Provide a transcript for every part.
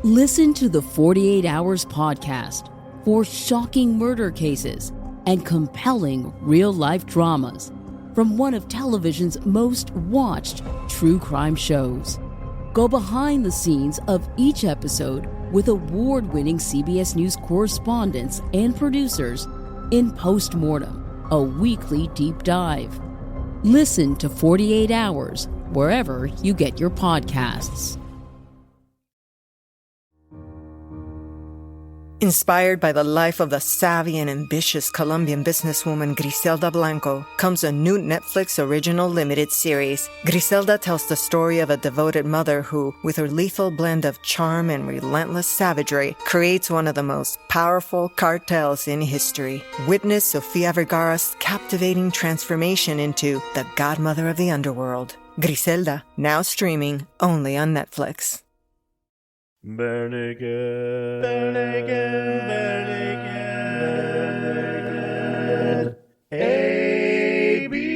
Listen to the 48 Hours podcast for shocking murder cases and compelling real-life dramas from one of television's most watched true crime shows. Go behind the scenes of each episode with award-winning CBS News correspondents and producers in Postmortem, a weekly deep dive. Listen to 48 Hours wherever you get your podcasts. Inspired by the life of the savvy and ambitious Colombian businesswoman Griselda Blanco comes a new Netflix original limited series. Griselda tells the story of a devoted mother who, with her lethal blend of charm and relentless savagery, creates one of the most powerful cartels in history. Witness Sofia Vergara's captivating transformation into the godmother of the underworld. Griselda, now streaming only on Netflix. Burn again, burn again, burn again. ABCs.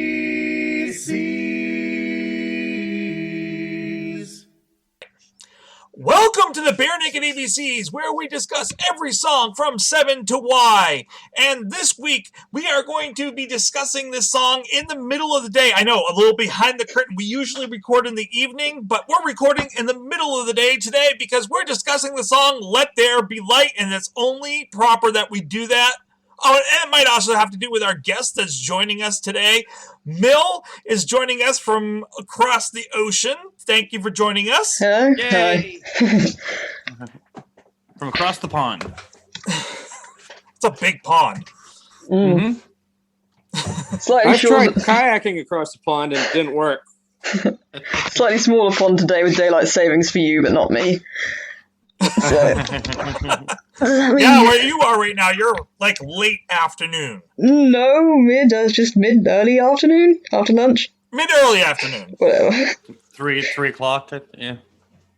Welcome to the Bare Naked ABCs, where we discuss every song from 7 to Y. And this week, we are going to be discussing this song in the middle of the day. I know, a little behind the curtain. We usually record in the evening, but we're recording in the middle of the day today because we're discussing the song Let There Be Light, and it's only proper that we do that. Oh, and it might also have to do with our guest that's joining us today. Mill is joining us from across the ocean. Thank you for joining us. Hello. Yay. Hi. From across the pond. It's a big pond. Mm. I tried kayaking across the pond and it didn't work. Slightly smaller pond today with daylight savings for you, but not me. So, yeah, where you are right now, you're like late afternoon. No, just early afternoon, after lunch. Mid-early afternoon. Whatever. 3 o'clock, yeah.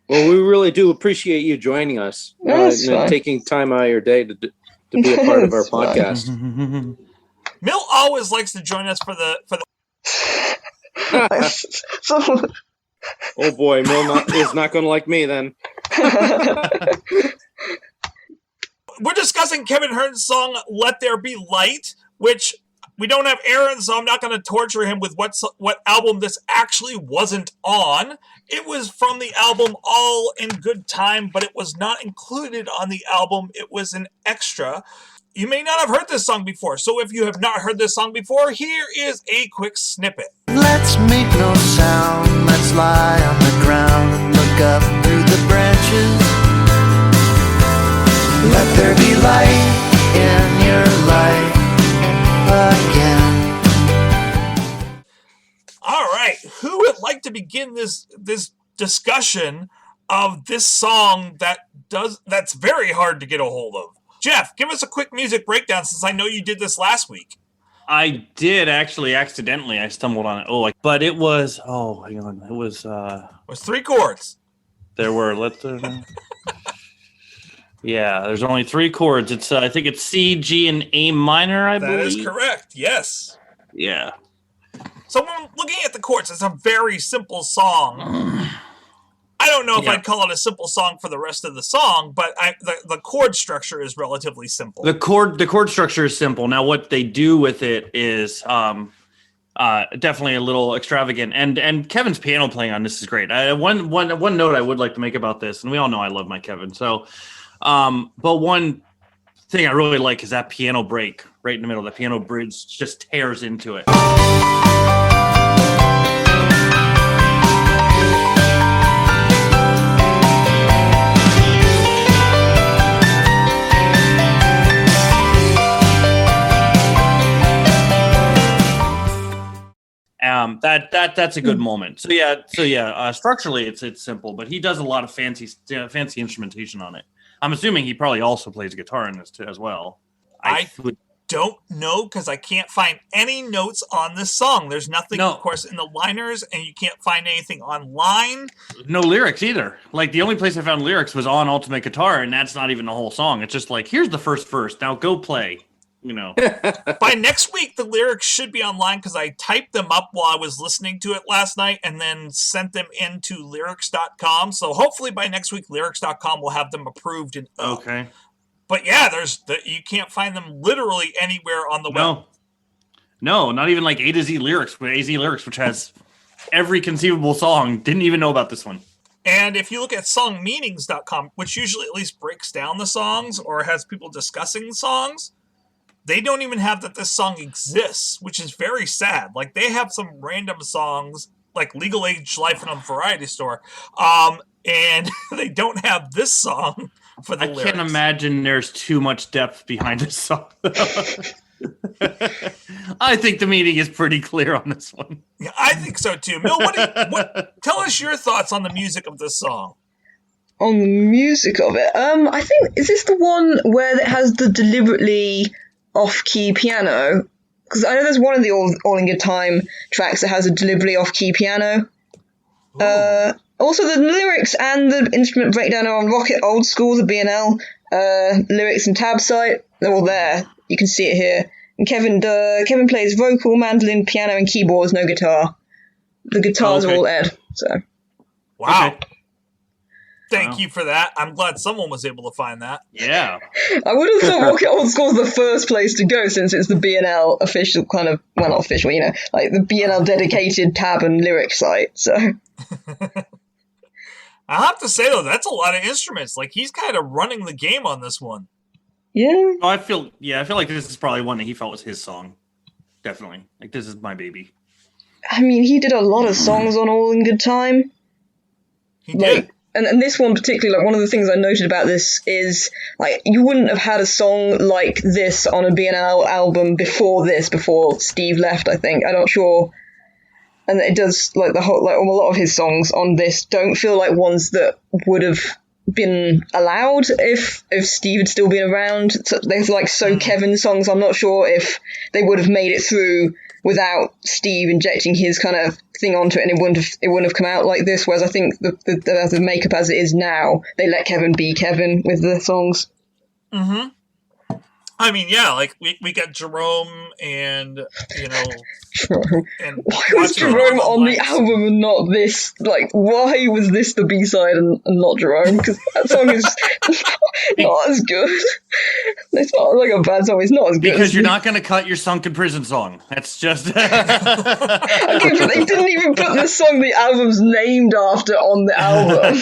Well, we really do appreciate you joining us and taking time out of your day to be a part of our podcast. Mill always likes to join us for the. Oh boy, Mill is not going to like me then. We're discussing Kevin Hearn's song "Let There Be Light," which we don't have Aaron, so I'm not going to torture him with what album this actually wasn't on. It was from the album All in Good Time, but it was not included on the album. It was an extra. You may not have heard this song before, so if you have not heard this song before, here is a quick snippet. Let's make no sound, let's lie on the ground and look up through the branches. Let there be light in your life again. All right, who would like to begin this discussion of this song that's very hard to get a hold of? Jeff, give us a quick music breakdown since I know you did this last week. I did actually accidentally. I stumbled on it. But it was. Oh, hang on. It was. It was 3 chords. There were. Yeah, there's only 3 chords. It's. I think it's C, G, and A minor. I believe that is correct. Yes. Yeah. So when looking at the chords, it's a very simple song. I don't know if I'd call it a simple song for the rest of the song, but the chord structure is relatively simple. The chord structure is simple. Now, what they do with it is definitely a little extravagant. And Kevin's piano playing on this is great. One note I would like to make about this, and we all know I love my Kevin. So, but one thing I really like is that piano break right in the middle. The piano bridge just tears into it. That's a good moment. So structurally it's simple, but he does a lot of fancy instrumentation on it. I'm assuming he probably also plays guitar in this too as well. I don't know because I can't find any notes on this song. There's nothing, of course, in the liners, and you can't find anything online. No lyrics either. Like, the only place I found lyrics was on Ultimate Guitar, and that's not even the whole song. It's just like, here's the first verse. Now go play. By next week, the lyrics should be online because I typed them up while I was listening to it last night and then sent them into lyrics.com. So hopefully by next week, lyrics.com will have them approved and up. Okay. But yeah, you can't find them literally anywhere on the web. No, not even like A to Z Lyrics, but AZ Lyrics, which has every conceivable song. Didn't even know about this one. And if you look at songmeanings.com, which usually at least breaks down the songs or has people discussing the songs, they don't even have that this song exists, which is very sad. Like, they have some random songs, like Legal Age Life in a Variety Store, and they don't have this song for the lyrics. I can't imagine there's too much depth behind this song. I think the meaning is pretty clear on this one. Yeah, I think so too. Mill, tell us your thoughts on the music of this song. On the music of it, I think, is this the one where it has the deliberately off-key piano? Because I know there's one of the All in Good Time tracks that has a deliberately off-key piano. Also, the lyrics and the instrument breakdown are on Rocket Old School, the B&L lyrics and tab site. They're all there. You can see it here. And Kevin plays vocal, mandolin, piano, and keyboards, no guitar. The guitars are all Ed. So. Wow. Okay. Thank you for that. I'm glad someone was able to find that. Yeah. I would have thought Rocket Old School is the first place to go since it's the B&L official kind of, well, not official, like the B&L dedicated tab and lyric site. So. I have to say, though, that's a lot of instruments. Like, he's kind of running the game on this one. Yeah. Oh, I feel like this is probably one that he felt was his song. Definitely. Like, this is my baby. I mean, he did a lot of songs on All in Good Time. He did. And this one particularly, like, one of the things I noted about this is, like, you wouldn't have had a song like this on a B&L album before Steve left, I think. I'm not sure. And it does, like, a lot of his songs on this don't feel like ones that would have been allowed if Steve had still been around. So there's like Kevin songs. I'm not sure if they would have made it through without Steve injecting his kind of thing onto it, and it wouldn't have come out like this. Whereas I think the makeup as it is now, they let Kevin be Kevin with the songs. Mm-hmm. I mean, yeah, like we got Jerome and Jerome. And why was Jerome on the album and not this? Like, why was this the B-side and not Jerome? Because that song is not as good. It's not like a bad song. It's not as good. Because you're not going to cut your Sunken Prison song. That's just. Okay, but they didn't even put the song the album's named after on the album.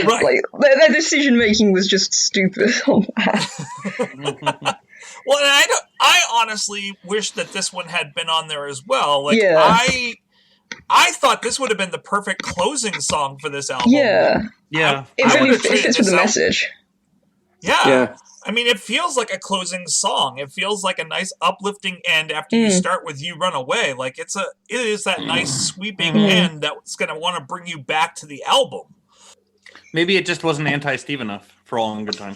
Right. Like, their decision making was just stupid on that. Well, and I honestly wish that this one had been on there as well. Like, yeah. I thought this would have been the perfect closing song for this album. Yeah. It really fits with the message. Yeah. I mean, it feels like a closing song. It feels like a nice uplifting end after you start with "You Run Away." Like, it is that nice sweeping end that's going to want to bring you back to the album. Maybe it just wasn't anti-Steve enough for All in Good Time.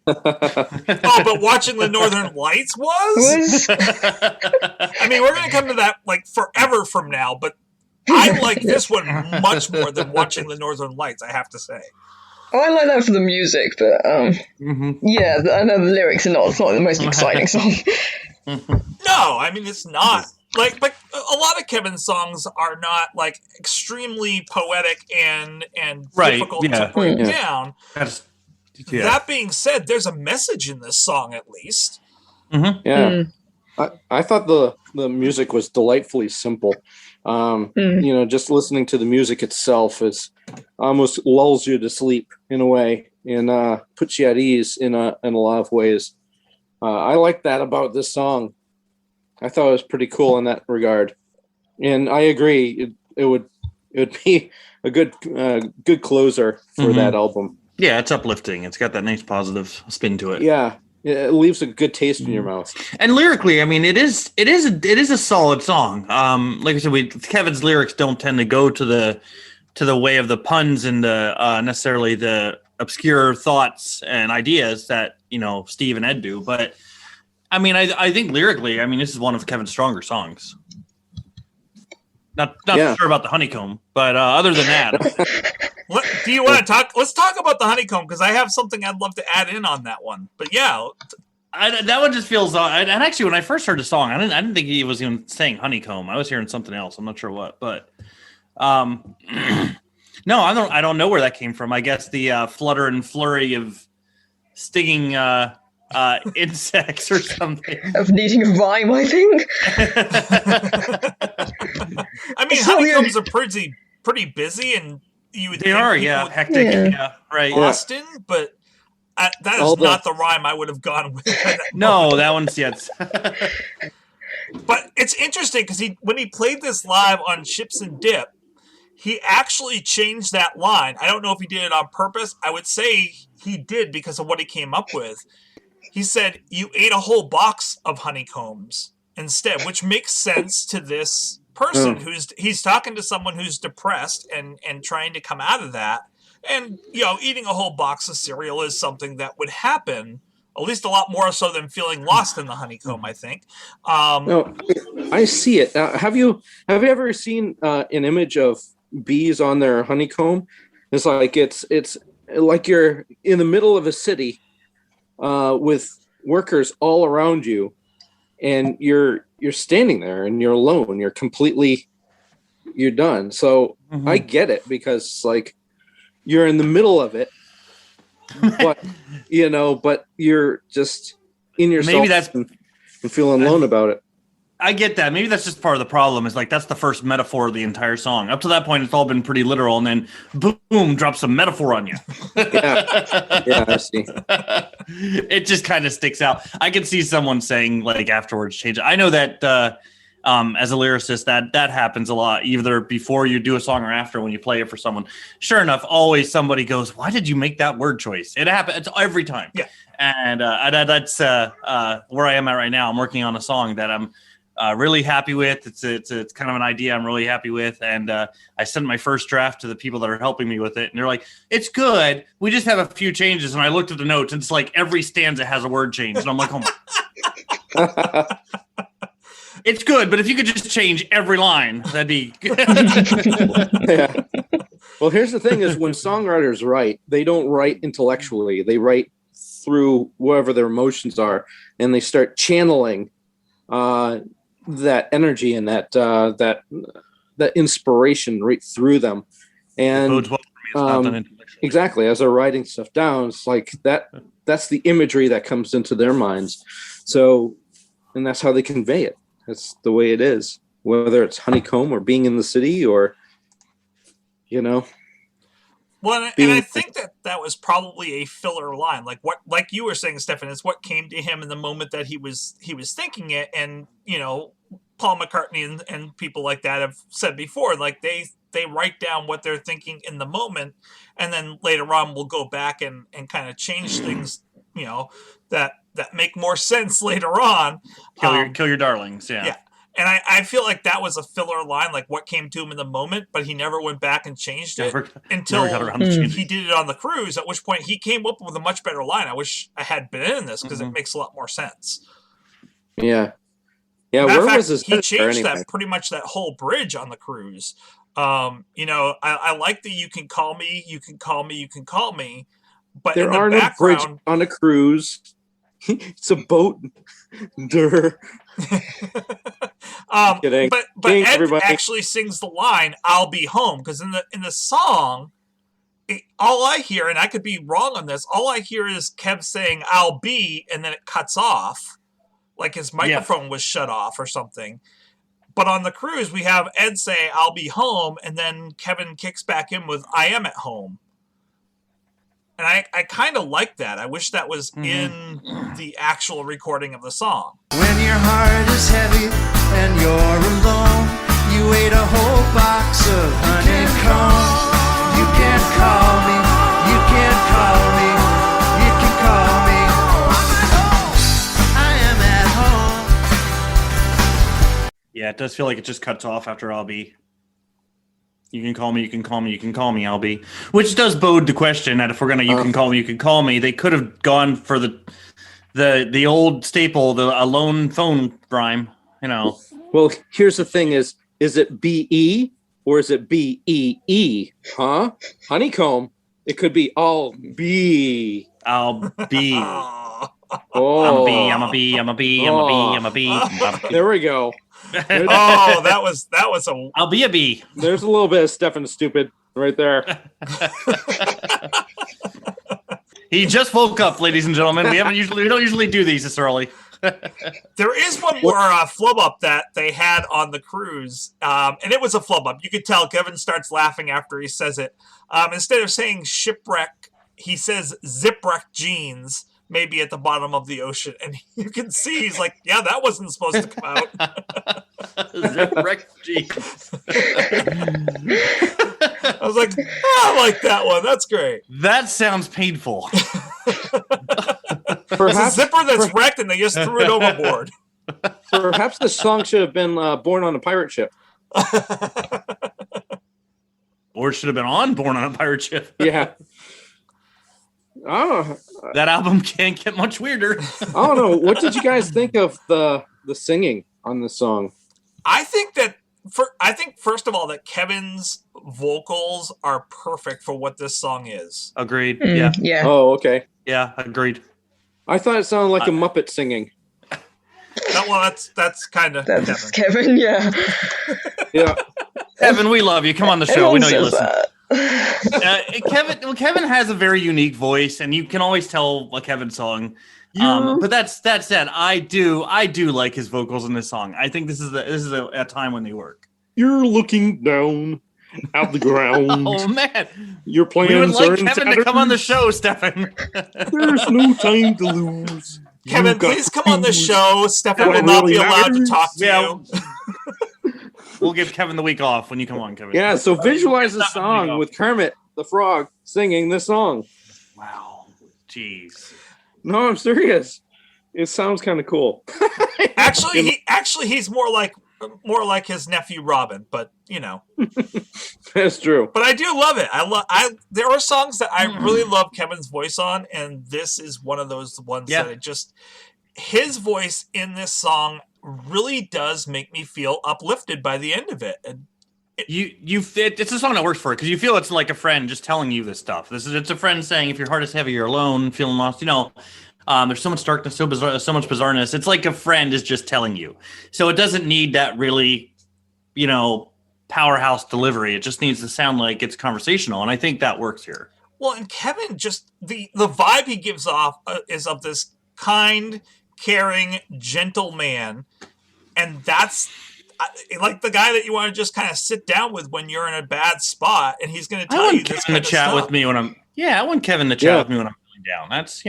Oh, but watching the Northern Lights was? I mean, we're going to come to that like forever from now, but I like this one much more than watching the Northern Lights, I have to say. Oh, I like that for the music, but yeah, I know the lyrics are not the most exciting song. No, I mean, it's not. Like, but a lot of Kevin's songs are not like extremely poetic and difficult to break down. Yeah. That being said, there's a message in this song, at least. Mm-hmm. Yeah, I thought the music was delightfully simple. Just listening to the music itself is almost lulls you to sleep in a way, and puts you at ease in a lot of ways. I like that about this song. I thought it was pretty cool in that regard, and I agree. It would be a good closer for that album. Yeah, it's uplifting. It's got that nice positive spin to it. Yeah, it leaves a good taste in your mouth. And lyrically, I mean, it is a solid song. Like I said, Kevin's lyrics don't tend to go to the way of the puns and the necessarily the obscure thoughts and ideas that Steve and Ed do. But I mean, I think lyrically, I mean, this is one of Kevin's stronger songs. Not sure about the honeycomb, but other than that. Do you want to talk? Let's talk about the honeycomb, because I have something I'd love to add in on that one. But yeah, that one just feels odd. And actually, when I first heard the song, I didn't think he was even saying honeycomb. I was hearing something else. I'm not sure what, but no, I don't know where that came from. I guess the flutter and flurry of stinging insects or something. Of needing a rhyme, I think. I mean, honeycombs are pretty busy, and you would they are, yeah, hectic, yeah, right. Boston, but that is not the rhyme I would have gone with. No, that one's yes. But it's interesting because when he played this live on Chips and Dip, he actually changed that line. I don't know if he did it on purpose. I would say he did because of what he came up with. He said, "You ate a whole box of honeycombs instead," which makes sense to this person he's talking to someone who's depressed and trying to come out of that. And, eating a whole box of cereal is something that would happen, at least a lot more so than feeling lost in the honeycomb, I think. No, I see it. Have you ever seen an image of bees on their honeycomb? It's like you're in the middle of a city with workers all around you, and you're standing there and you're alone. You're done. So I get it, because you're in the middle of it, but but you're just in yourself. Maybe that's and feeling alone about it. I get that. Maybe that's just part of the problem. Is that's the first metaphor of the entire song. Up to that point, it's all been pretty literal, and then boom, drop some metaphor on you. Yeah, I see. It just kind of sticks out. I can see someone saying afterwards, change it. I know that as a lyricist, that happens a lot, either before you do a song or after when you play it for someone. Sure enough, always somebody goes, "Why did you make that word choice?" It happens every time. Yeah, and that's where I am at right now. I'm working on a song that I'm really happy with. It's kind of an idea I'm really happy with, and I sent my first draft to the people that are helping me with it, and they're like, "It's good. We just have a few changes." And I looked at the notes, and it's every stanza has a word change, and I'm like, "Oh my." It's good, but if you could just change every line, that'd be good. Yeah. Well, here's the thing: is when songwriters write, they don't write intellectually. They write through whatever their emotions are, and they start channeling that energy and that inspiration right through them. And exactly, as they're writing stuff down, it's that's the imagery that comes into their minds. So, and that's how they convey it. That's the way it is, whether it's honeycomb or being in the city or, Well, and I think that was probably a filler line, like you were saying, Stefan. It's what came to him in the moment that he was thinking it, and Paul McCartney and people like that have said before, they write down what they're thinking in the moment, and then later on we'll go back and kind of change things, that make more sense later on. Kill your darlings, yeah. And I feel like that was a filler line, what came to him in the moment, but he never went back and changed it until he did it on the cruise, at which point he came up with a much better line. I wish I had been in this, because it makes a lot more sense. Yeah. Yeah, where was his he changed that pretty much that whole bridge on the cruise. I like the "you can call me, you can call me, you can call me," but there are no bridge on a cruise. It's a boat. Kidding. But Ed everybody actually sings the line "I'll be home," because in the song, all I hear, and I could be wrong on this, all I hear is Kev saying "I'll be," and then it cuts off, like his microphone was shut off or something. But on the cruise, we have Ed say "I'll be home," and then Kevin kicks back in with "I am at home." And I kind of like that. I wish that was in the actual recording of the song. When your heart is heavy and you're alone, you ate a whole box of honeycomb. You can't call me, you can't call me, you can call me. I am at home. Yeah, it does feel like it just cuts off after "I'll be." You can call me, you can call me, you can call me, I'll be. Which does bode the question that if we're gonna you can call me, you can call me, they could have gone for the old staple, the alone phone rhyme, Well, here's the thing: is it B-E or is it B-E-E? Huh? Honeycomb. It could be I'll be. I'll be. Oh, I'm a bee. I'm a bee. I'm a bee. I'm a bee. I'm a bee. there we go. Oh, that was a I'll be a bee. There's a little bit of Stefan Stupid right there. He just woke up, ladies and gentlemen. We don't usually do these this early. There is one more flub up that they had on the cruise, and it was a flub up. You could tell Kevin starts laughing after he says it. Instead of saying shipwreck, he says zipwreck jeans, maybe at the bottom of the ocean, and you can see he's like, "Yeah, that wasn't supposed to come out." Zipwreck jeans. I was like, I like that one. That's great. That sounds painful. It's a zipper that's wrecked, and they just threw it overboard. Perhaps the song should have been Born on a Pirate Ship. Or it should have been on Born on a Pirate Ship. Yeah. I don't know. That album can't get much weirder. I don't know. What did you guys think of the singing on this song? I think first of all that Kevin's vocals are perfect for what this song is. Agreed. Yeah. Yeah. Oh, okay. Yeah, agreed. I thought it sounded like a Muppet singing. Well, that's kind of That's Kevin. Kevin, yeah. Yeah. Kevin, we love you. Come on the show. Everyone We know you says listen. that. Kevin has a very unique voice, and you can always tell a Kevin song. But that said, I do like his vocals in this song. I think this is a time when they work. You're looking down at the ground. Oh man, Your plans we would are like in Kevin to come on the show, Stefan. There's no time to lose. Kevin, please come on the show. Stefan will not be allowed to talk to you. We'll give Kevin the week off when you come on, Kevin. Yeah, so visualize the Stefan, there you song go. with Kermit the Frog singing this song. Wow, jeez. No, I'm serious. It sounds kind of cool. Actually, he's more like his nephew Robin, but you know. That's true. But I do love it. There are songs that I really love Kevin's voice on, and this is one of those ones that it just, his voice in this song really does make me feel uplifted by the end of it. And it's a song that works for it because you feel it's like a friend just telling you this stuff. It's a friend saying, if your heart is heavy, you're alone, feeling lost, there's so much darkness, so much bizarreness. It's like a friend is just telling you. So it doesn't need that really, powerhouse delivery. It just needs to sound like it's conversational. And I think that works here. Well, and Kevin just, the vibe he gives off is of this kind, caring, gentle man. And that's like the guy that you want to just kind of sit down with when you're in a bad spot. And he's going to tell you this kind of stuff. With me when I want Kevin to chat with me when I'm feeling down. That's,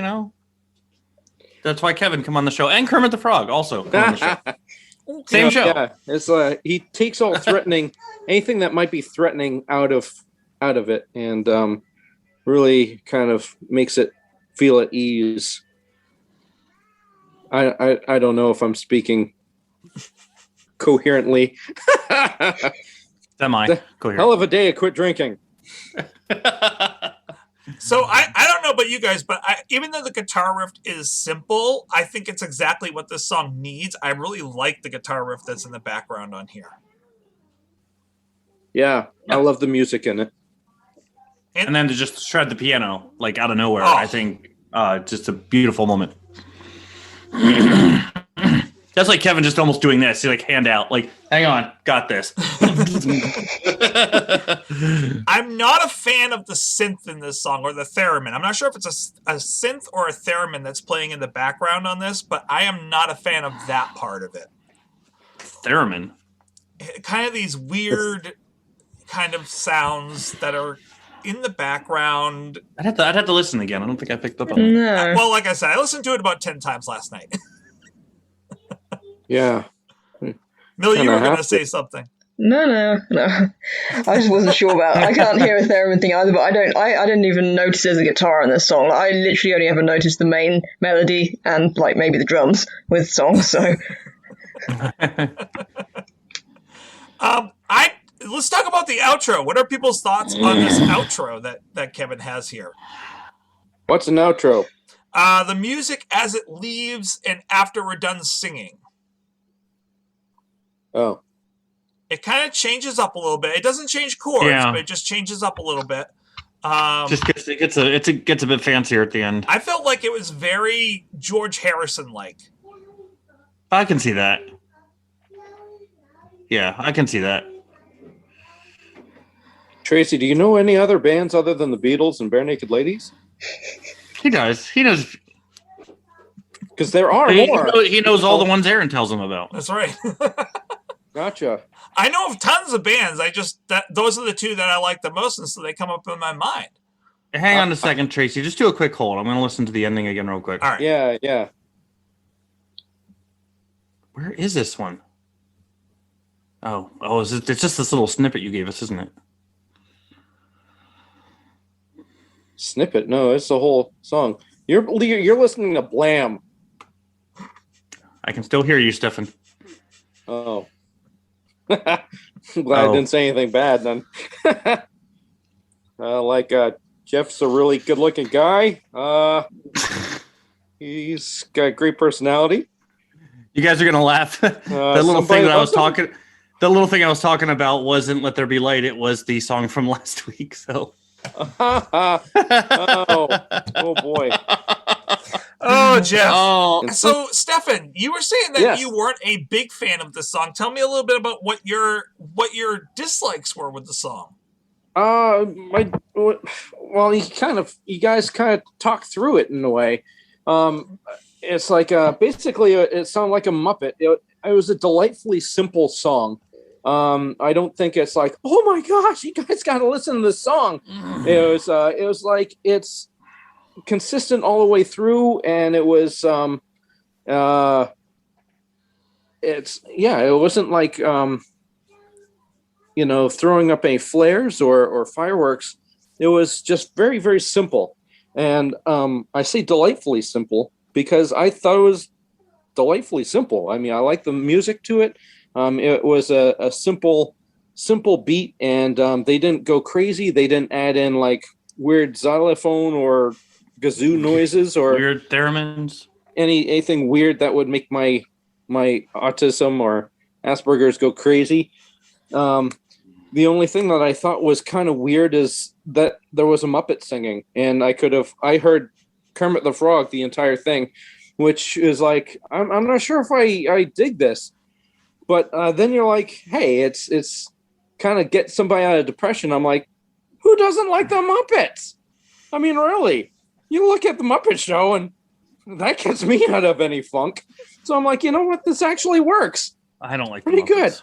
that's why Kevin come on the show. And Kermit the Frog also come on the show. Same show. Yeah, it's he takes all threatening, anything that might be threatening out of it, and really kind of makes it feel at ease. I don't know if I'm speaking coherently. Semi-coherent. Hell of a day to quit drinking. So I don't know about you guys, but even though the guitar riff is simple, I think it's exactly what this song needs. I really like the guitar riff that's in the background on here. Yeah, I love the music in it. And then to just shred the piano like out of nowhere, I think just a beautiful moment. That's like Kevin just almost doing this. He like hand out, like, hang on, got this. I'm not a fan of the synth in this song or the theremin. I'm not sure if it's a synth or a theremin that's playing in the background on this, but I am not a fan of that part of it. Theremin? Kind of these weird kind of sounds that are in the background. I'd have to listen again. I don't think I picked up on it. No. Well, like I said, I listened to it about 10 times last night. Yeah. Mill, you were going to say something. No. I just wasn't sure about it. I can't hear a theremin thing either, but I didn't even notice there's a guitar in this song. I literally only ever noticed the main melody and like maybe the drums with songs, so let's talk about the outro. What are people's thoughts on this outro that Kevin has here? What's an outro? The music as it leaves and after we're done singing. Oh. It kind of changes up a little bit. It doesn't change chords, but it just changes up a little bit. Just it gets a bit fancier at the end. I felt like it was very George Harrison like. I can see that. Yeah, I can see that. Tracy, do you know any other bands other than the Beatles and Bare Naked Ladies? He does. He knows. Because there are more. He knows all the ones Aaron tells him about. That's right. Gotcha. I know of tons of bands. Those are the two that I like the most, and so they come up in my mind. Hang on a second, Tracy. Just do a quick hold. I'm going to listen to the ending again real quick. All right. Yeah. Where is this one? Oh, it's just this little snippet you gave us, isn't it? Snippet? No, it's the whole song. You're listening to Blam. I can still hear you, Stefan. Oh. I'm glad I didn't say anything bad then. Jeff's a really good-looking guy. He's got great personality. You guys are gonna laugh. The little thing I was talking about wasn't "Let There Be Light." It was the song from last week. So. Oh boy. Oh, Jeff. Oh. So, Stefan, you were saying that you weren't a big fan of the song. Tell me a little bit about what your dislikes were with the song. You guys kind of talk through it in a way. It's like basically it sounded like a Muppet. It was a delightfully simple song. I don't think it's like, oh my gosh, you guys got to listen to this song. It was like it's consistent all the way through, and it was it wasn't like throwing up any flares or fireworks. It was just very, very simple, and I say delightfully simple because I thought it was delightfully simple. I mean, I like the music to it. It was a simple beat, and they didn't go crazy. They didn't add in like weird xylophone or kazoo noises or weird theremins. Anything weird that would make my autism or Asperger's go crazy. The only thing that I thought was kind of weird is that there was a Muppet singing, and I heard Kermit the Frog the entire thing, which is like, I'm not sure if I dig this. But then you're like, hey, it's kind of get somebody out of depression. I'm like, who doesn't like the Muppets? I mean, really, you look at the Muppet Show and that gets me out of any funk. So I'm like, you know what? This actually works. I don't like pretty good.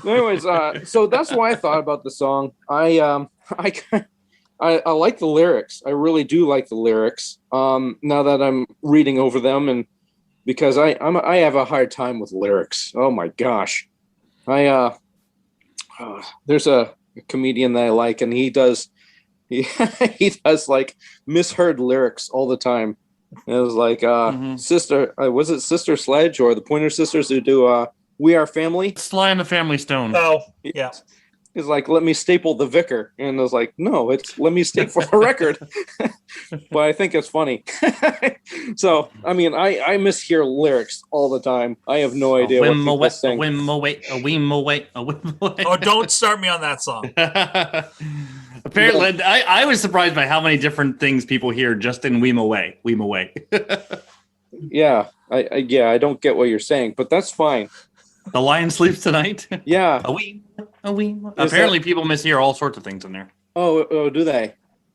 Anyways, so that's why I thought about the song. I like the lyrics. I really do like the lyrics. Now that I'm reading over them, and because I have a hard time with lyrics. Oh my gosh, there's a comedian that I like, and he does like misheard lyrics all the time. It was like Sister, was it Sister Sledge or the Pointer Sisters who do We Are Family? Sly and the Family Stone. Oh, yeah. It's like, let me staple the vicar. And I was like, no, it's let me stick for the record. But I think it's funny. So, I mean, I mishear lyrics all the time. I have no idea what people sing. Oh, don't start me on that song. Apparently, I was surprised by how many different things people hear just in Weem Away. Yeah, I don't get what you're saying, but that's fine. The Lion Sleeps Tonight? Yeah. A weem. Apparently, people mishear all sorts of things in there. Oh, do they?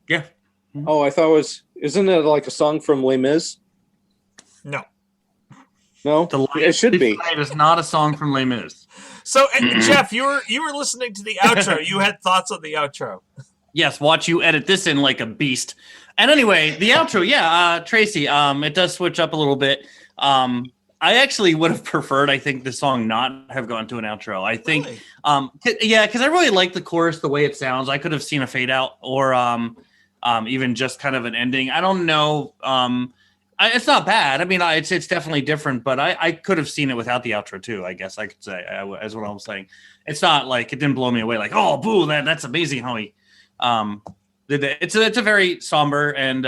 Yeah. Oh, I thought isn't it like a song from Les Mis? No. No? It should be. It is not a song from Les Mis. So, Jeff, you were listening to the outro. You had thoughts on the outro. Yes, watch you edit this in like a beast. And anyway, the outro, Tracy, it does switch up a little bit. I actually would have preferred, I think, the song not have gone to an outro. I think, really? Because I really like the chorus, the way it sounds. I could have seen a fade out or even just kind of an ending. I don't know. It's not bad. I mean, it's definitely different, but I could have seen it without the outro too. I guess I could say, as what I'm saying. It's not like it didn't blow me away. Like, oh, boo, that's amazing how he did that. It's a very somber and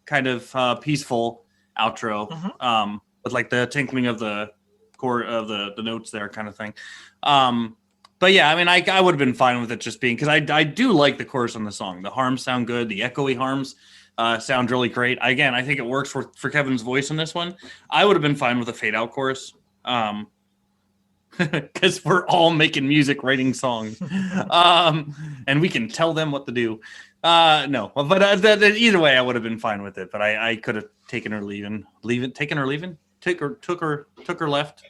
kind of peaceful outro. Mm-hmm. With like the tinkling of the chord of the notes there, kind of thing. But yeah, I mean, I would have been fine with it just being, because I do like the chorus on the song. The harms sound good. The echoey harms sound really great. Again, I think it works for Kevin's voice on this one. I would have been fine with a fade out chorus. Because we're all making music, writing songs, and we can tell them what to do. No, but either way, I would have been fine with it. But I could have taken her leaving, took her left.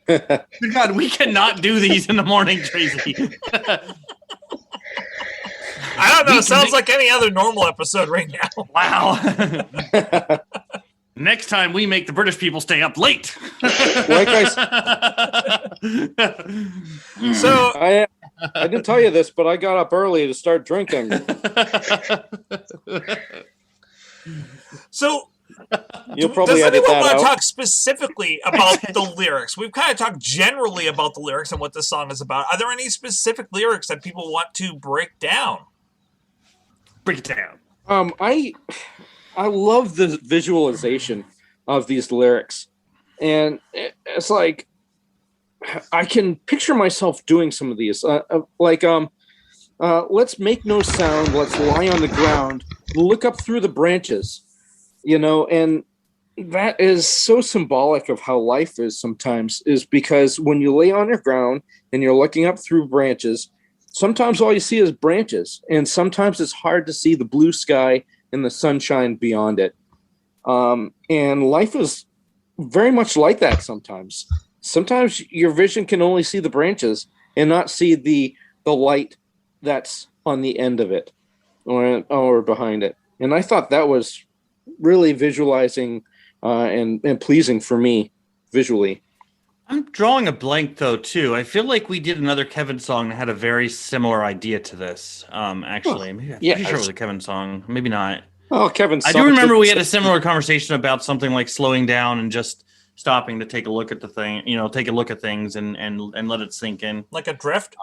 God, we cannot do these in the morning, Tracy. I don't know. Sounds like any other normal episode right now. Wow. Next time we make the British people stay up late. So I didn't tell you this, but I got up early to start drinking. So You'll probably does edit anyone that want to out. talk specifically about the lyrics? We've kind of talked generally about the lyrics and what the song is about. Are there any specific lyrics that people want to break down? Break it down. I love the visualization of these lyrics, and it's like I can picture myself doing some of these. Let's make no sound. Let's lie on the ground. Look up through the branches, and that is so symbolic of how life is sometimes, is because when you lay on your ground and you're looking up through branches, sometimes all you see is branches, and sometimes it's hard to see the blue sky and the sunshine beyond it. And life is very much like that sometimes. Sometimes your vision can only see the branches and not see the light that's on the end of it or behind it. And I thought that was really visualizing and pleasing for me visually. I'm drawing a blank though too. I feel like we did another Kevin song that had a very similar idea to this. Actually, maybe I'm pretty sure it was a Kevin song. Maybe not. Oh, Kevin! I do remember we had a similar conversation about something like slowing down and just stopping to take a look at the thing. Take a look at things and let it sink in. Like a drift?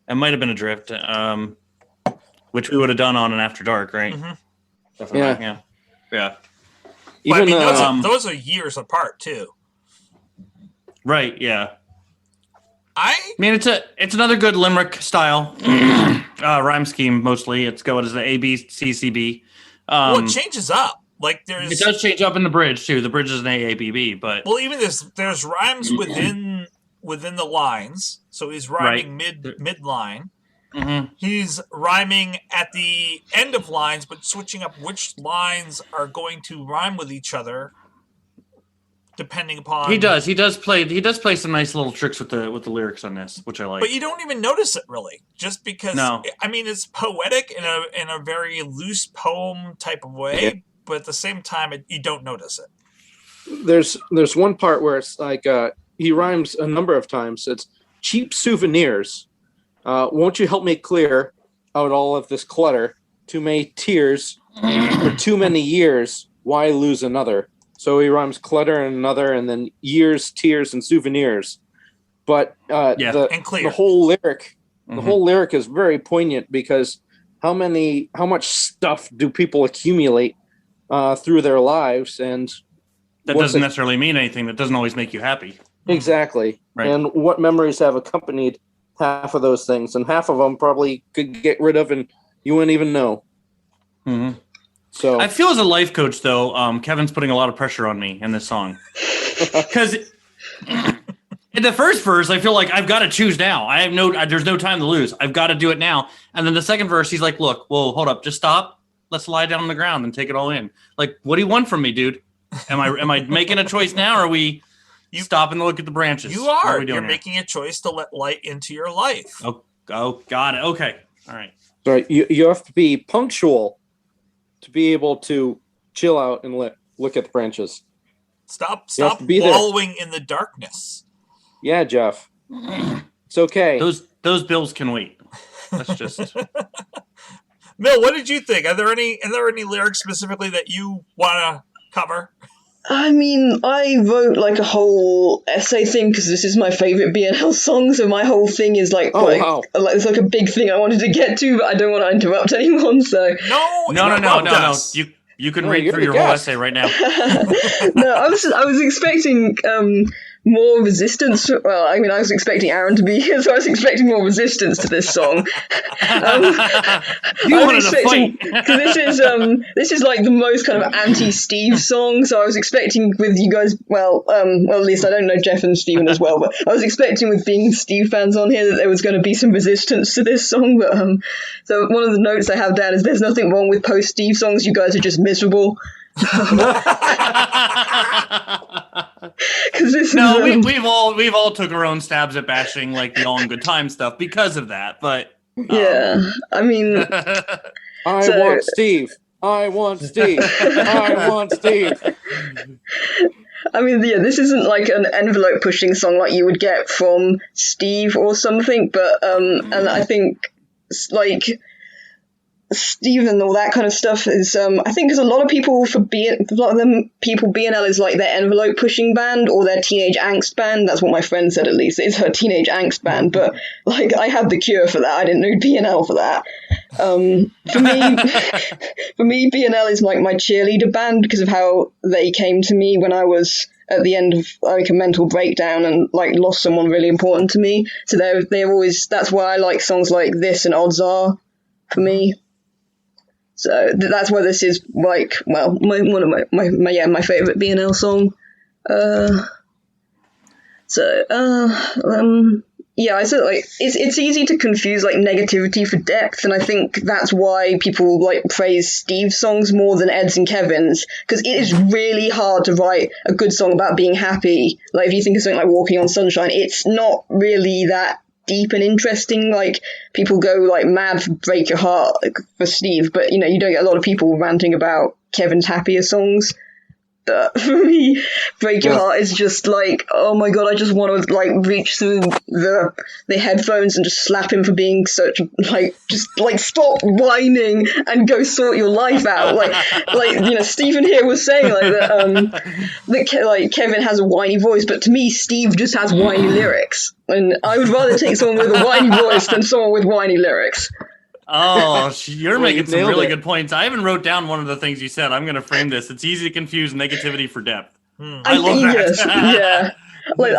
It might have been a drift, which we would have done on an After Dark, right? Mm-hmm. Definitely. Yeah. Even, those are years apart too. Right, yeah. I mean, it's another good limerick style rhyme scheme. Mostly, it's going as the A B C C B. It changes up. Like it does change up in the bridge too. The bridge is an A B B, but even there's rhymes within the lines. So he's rhyming mid line. Mm-hmm. He's rhyming at the end of lines, but switching up which lines are going to rhyme with each other. Depending upon he does play some nice little tricks with the lyrics on this, which I like. But you don't even notice it really, just because. No. I mean, it's poetic in a very loose poem type of way, but at the same time, you don't notice it. There's one part where it's like he rhymes a number of times. It's cheap souvenirs. Won't you help me clear out all of this clutter? Too many tears for too many years. Why lose another? So he rhymes clutter and another, and then years, tears, and souvenirs. But the whole lyric, the whole lyric is very poignant because how much stuff do people accumulate through their lives, and that doesn't necessarily mean anything. That doesn't always make you happy. Exactly. Right. And what memories have accompanied half of those things, and half of them probably could get rid of, and you wouldn't even know. Mm-hmm. So I feel as a life coach, though, Kevin's putting a lot of pressure on me in this song. Because in the first verse, I feel like I've got to choose now. There's no time to lose. I've got to do it now. And then the second verse, he's like, look, whoa, hold up, just stop. Let's lie down on the ground and take it all in. Like, what do you want from me, dude? Am I making a choice now, or are we stopping to look at the branches? You are. You're making a choice to let light into your life. Oh, got it. Okay. All right. Right. You have to be punctual to be able to chill out and look at the branches. Stop wallowing in the darkness. Yeah, Jeff. It's okay. Those bills can wait. That's just Mill, what did you think? Are there any lyrics specifically that you want to cover? I mean, I wrote like a whole essay thing because this is my favorite BNL song, so my whole thing is it's like a big thing I wanted to get to, but I don't want to interrupt anyone. So no. You can read through your whole essay right now. No, I was expecting more resistance. Well, I mean, I was expecting Aaron to be here, so I was expecting more resistance to this song. You wanted to fight. Because this is like the most kind of anti-Steve song, so I was expecting with you guys, well, at least I don't know Jeff and Steven as well, but I was expecting with being Steve fans on here that there was going to be some resistance to this song, but so one of the notes I have down is there's nothing wrong with post-Steve songs, you guys are just miserable. We've all took our own stabs at bashing like the All in Good Time stuff because of that, but yeah, I mean, I want Steve. I want Steve. I want Steve. I mean, yeah, this isn't like an envelope pushing song like you would get from Steve or something, but and I think like Steve and all that kind of stuff is I think because a lot of people BNL is like their envelope pushing band or their teenage angst band. That's what my friend said, at least. It's her teenage angst band, but like I had the cure for that. I didn't need BNL for that. For me BNL is like my cheerleader band because of how they came to me when I was at the end of like a mental breakdown and like lost someone really important to me. So they're always, that's why I like songs like this and Odds Are for me. So that's why this is like, well, one of my favorite BNL song. Yeah, I said like it's easy to confuse like negativity for depth, and I think that's why people like praise Steve's songs more than Ed's and Kevin's, because it is really hard to write a good song about being happy. Like if you think of something like Walking on Sunshine, it's not really that deep and interesting. Like people go like mad for Break Your Heart for Steve, but you know, you don't get a lot of people ranting about Kevin's happier songs. But for me, Break Your Heart is just like, oh my god, I just want to like reach through the headphones and just slap him for being such like, just like stop whining and go sort your life out. Like you know, Stephen here was saying like that like Kevin has a whiny voice, but to me, Steve just has whiny lyrics, and I would rather take someone with a whiny voice than someone with whiny lyrics. Oh, you're making some really good points. I even wrote down one of the things you said. I'm going to frame this. It's easy to confuse negativity for depth. I love that. Yes, yeah. Like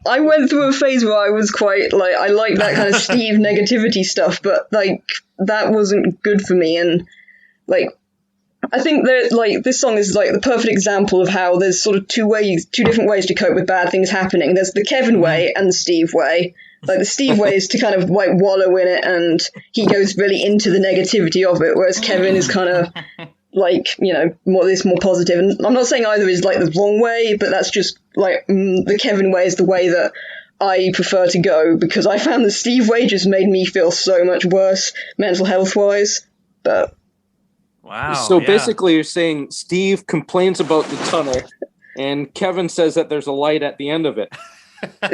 I went through a phase where I was quite like, I like that kind of Steve negativity stuff, but like that wasn't good for me. And like I think that like this song is like the perfect example of how there's sort of two different ways to cope with bad things happening. There's the Kevin way and the Steve way. Like the Steve way is to kind of like wallow in it, and he goes really into the negativity of it, whereas Kevin is kind of like, you know, more positive. And I'm not saying either is like the wrong way, but that's just like the Kevin way is the way that I prefer to go, because I found the Steve way just made me feel so much worse mental health wise. But wow. So basically you're saying Steve complains about the tunnel and Kevin says that there's a light at the end of it. Yeah.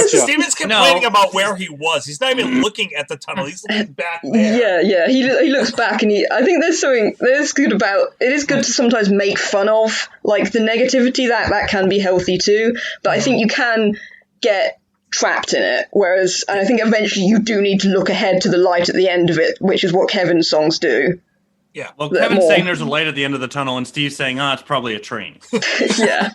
Steven's complaining about where he was. He's not even looking at the tunnel. He's looking back there. Yeah. He looks back, and I think there's something that is good about it. Is good to sometimes make fun of like the negativity that can be healthy too. But I think you can get trapped in it. Whereas I think eventually you do need to look ahead to the light at the end of it, which is what Kevin's songs do. Yeah. Well, Kevin's saying there's a light at the end of the tunnel, and Steve's saying, it's probably a train. Yeah.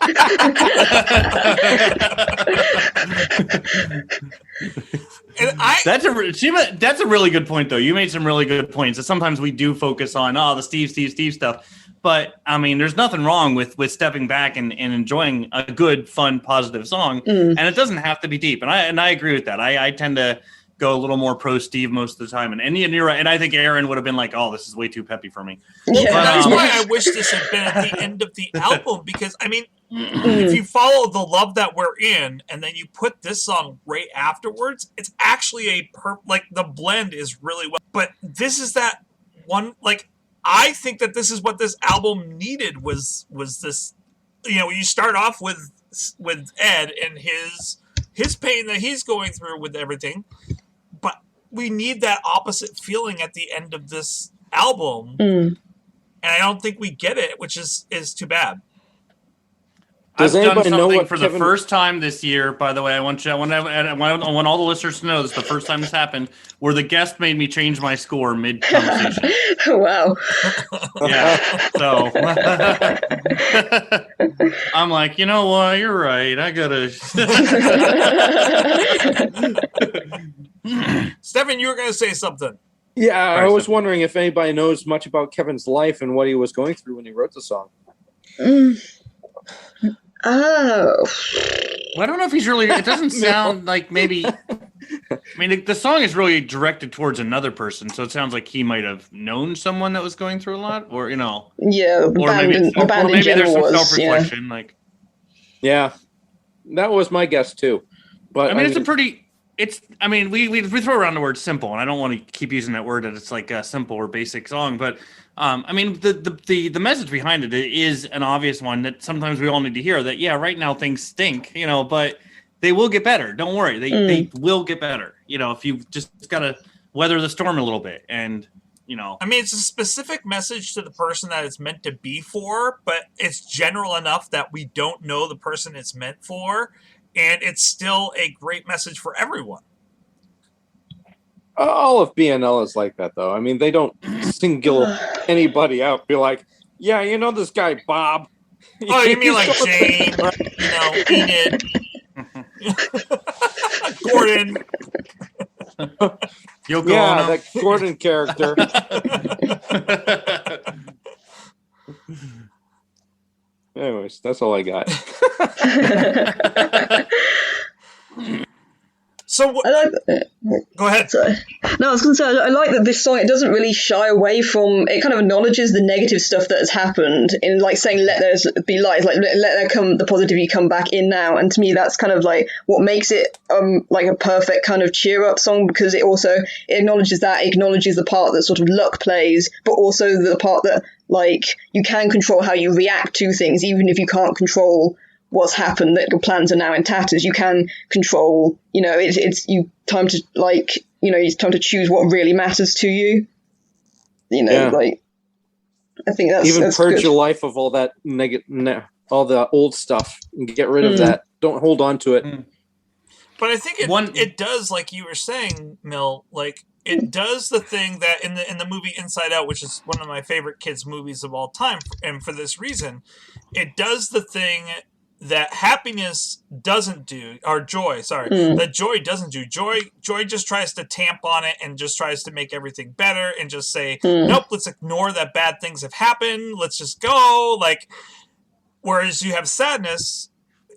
And that's a really good point, though. You made some really good points. That sometimes we do focus on the Steve stuff, but I mean, there's nothing wrong with stepping back and enjoying a good, fun, positive song, and it doesn't have to be deep. And I agree with that. I tend to go a little more pro Steve most of the time, and you're right. And I think Aaron would have been like, "Oh, this is way too peppy for me." Well, that's why I wish this had been at the end of the album, because I mean, if you follow The Love That We're In and then you put this song right afterwards, it's actually like the blend is really well. But this is that one, like I think that this is what this album needed was this, you know, you start off with Ed and his pain that he's going through with everything, but we need that opposite feeling at the end of this album, and I don't think we get it, which is too bad. Does I've done anybody know something what for Kevin? the first time this year, by the way. I want all the listeners to know this is the first time this happened, where the guest made me change my score mid-conversation. Wow. Yeah. So I'm like, you know what? You're right. I gotta. Stefan, you were going to say something. Yeah, I Sorry, was Stefan. wondering if anybody knows much about Kevin's life and what he was going through when he wrote the song. Oh. Well, I don't know if he's really. It doesn't sound like maybe. I mean, the song is really directed towards another person, so it sounds like he might have known someone that was going through a lot, or Yeah, the or band, maybe the band in there's general some was, self-reflection. Like, Yeah, that was my guess too. But I mean, it's a pretty. It's. I mean, we throw around the word simple, and I don't want to keep using that word that it's like a simple or basic song, but I mean, the message behind it is an obvious one that sometimes we all need to hear. That right now things stink, but they will get better. Don't worry, they will get better. If you just gotta weather the storm a little bit, and I mean, it's a specific message to the person that it's meant to be for, but it's general enough that we don't know the person it's meant for. And it's still a great message for everyone. all of BNL is like that, though. I mean, they don't single anybody out. Be like, yeah, this guy Bob. Oh, you mean like Jane, Enid, Gordon. Yoko Yeah, Ono. that Gordon character. Anyways, that's all I got. So I like go ahead. Sorry. No, I was going to say, I like that this song, it doesn't really shy away from, it kind of acknowledges the negative stuff that has happened in like saying, let there be light, like let there come, the positivity come back in now. And to me, that's kind of like what makes it like a perfect kind of cheer up song, because it acknowledges the part that sort of luck plays, but also the part that like you can control how you react to things, even if you can't control what's happened, that your plans are now in tatters. You can control, it's time to it's time to choose what really matters to you. Like I think that's purge good. your life of all that all the old stuff and get rid of that. Don't hold on to it. But I think it does, like you were saying, Mill, like it does the thing that in the movie Inside Out, which is one of my favorite kids' movies of all time, and for this reason, it does the thing that happiness doesn't do, or joy, that joy doesn't do. Joy just tries to tamp on it and just tries to make everything better and just say, nope, let's ignore that bad things have happened. Let's just go. Like, whereas you have sadness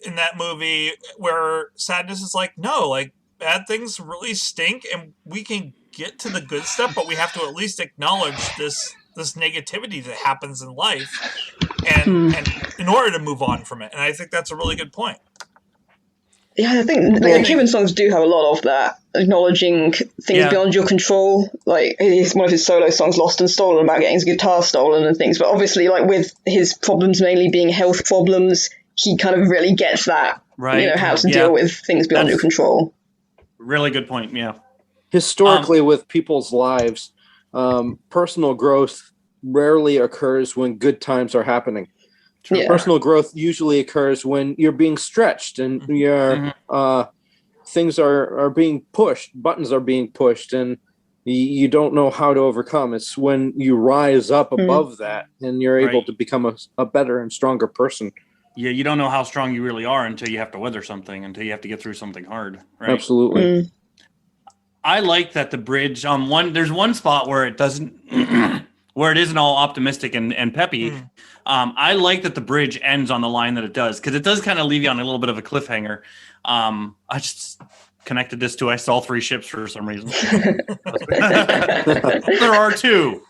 in that movie where sadness is like, no, like bad things really stink and we can get to the good stuff, but we have to at least acknowledge this negativity that happens in life and in order to move on from it. And I think that's a really good point. Yeah, I think Kevin songs do have a lot of that, acknowledging things beyond your control. Like one of his solo songs, Lost and Stolen, about getting his guitar stolen and things. But obviously, like with his problems mainly being health problems, he kind of really gets that, right? How to deal with things beyond your control. Really good point. Yeah. Historically, with people's lives, personal growth rarely occurs when good times are happening. Yeah. Personal growth usually occurs when you're being stretched and your things are being pushed, buttons are being pushed, and you don't know how to overcome. It's when you rise up above that and you're able to become a better and stronger person. Yeah, you don't know how strong you really are until you have to weather something, until you have to get through something hard. Right? Absolutely. I like that the bridge there's one spot where it doesn't where it isn't all optimistic and peppy. I like that the bridge ends on the line that it does, because it does kind of leave you on a little bit of a cliffhanger. I just connected this to I saw 3 ships for some reason. There are 2.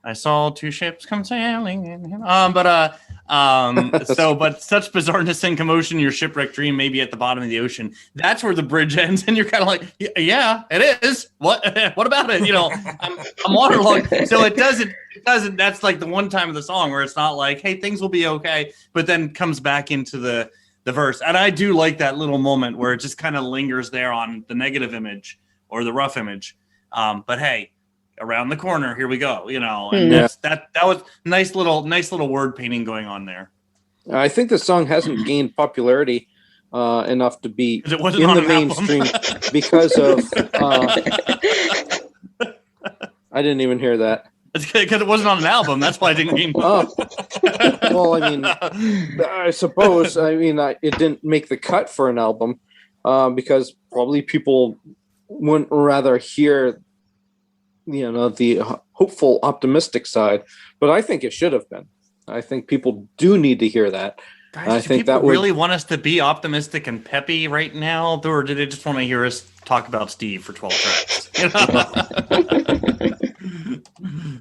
I saw 2 ships come sailing. But such bizarreness and commotion, your shipwrecked dream may be at the bottom of the ocean. That's where the bridge ends, and you're kind of like, yeah, it is. What about it? I'm waterlogged. So it doesn't. That's like the one time of the song where it's not like, hey, things will be okay, but then comes back into the verse. And I do like that little moment where it just kind of lingers there on the negative image or the rough image. But hey, around the corner, here we go, and that was nice little word painting going on there. I think the song hasn't gained popularity enough to be it wasn't in on the an mainstream because of. I didn't even hear that. It's because it wasn't on an album. That's why I didn't gain. Oh, well, I mean, I suppose. I mean, it didn't make the cut for an album because probably people wouldn't rather hear, the hopeful, optimistic side. But I think it should have been. I think people do need to hear that. Guys, I do think people that would really want us to be optimistic and peppy right now, or do they just want to hear us talk about Steve for 12 tracks?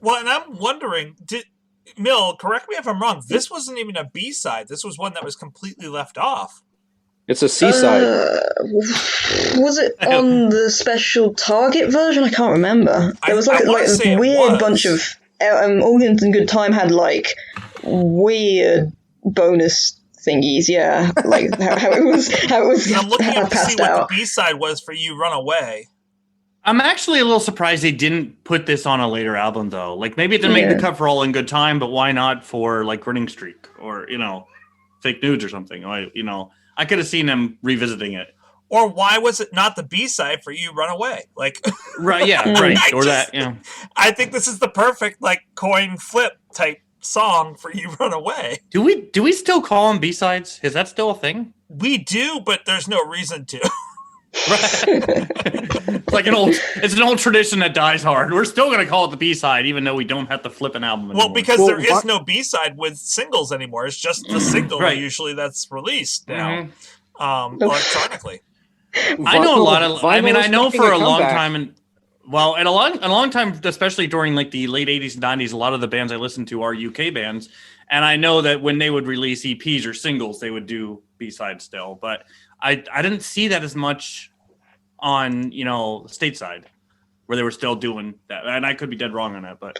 Well, and I'm wondering, Mill, correct me if I'm wrong, this wasn't even a B-side. This was one that was completely left off. It's a C-side. Was it on the special Target version? I can't remember. There was like a weird bunch of All in Good Time had like weird bonus thingies. Yeah, like how it was. I'm looking up to see out. what the B-side was for You Run Away. I'm actually a little surprised they didn't put this on a later album, though. Like, maybe it didn't make the cut for All in Good Time, but why not for, like, Grinning Streak or, Fake Nudes or something? I could have seen them revisiting it. Or why was it not the B-side for You Run Away? Like, right, yeah, right. I think this is the perfect, like, coin flip type song for You Run Away. Do we still call them B-sides? Is that still a thing? We do, but there's no reason to. Right. It's an old tradition that dies hard. We're still going to call it the B-side, even though we don't have to flip an album anymore. Well, because there is no B-side with singles anymore. It's just the single usually that's released now, electronically. I know a lot of. I mean, I know for a long time, and a long time, especially during like the late '80s and '90s, a lot of the bands I listened to are UK bands, and I know that when they would release EPs or singles, they would do B-sides still, but I didn't see that as much on stateside where they were still doing that, and I could be dead wrong on that, but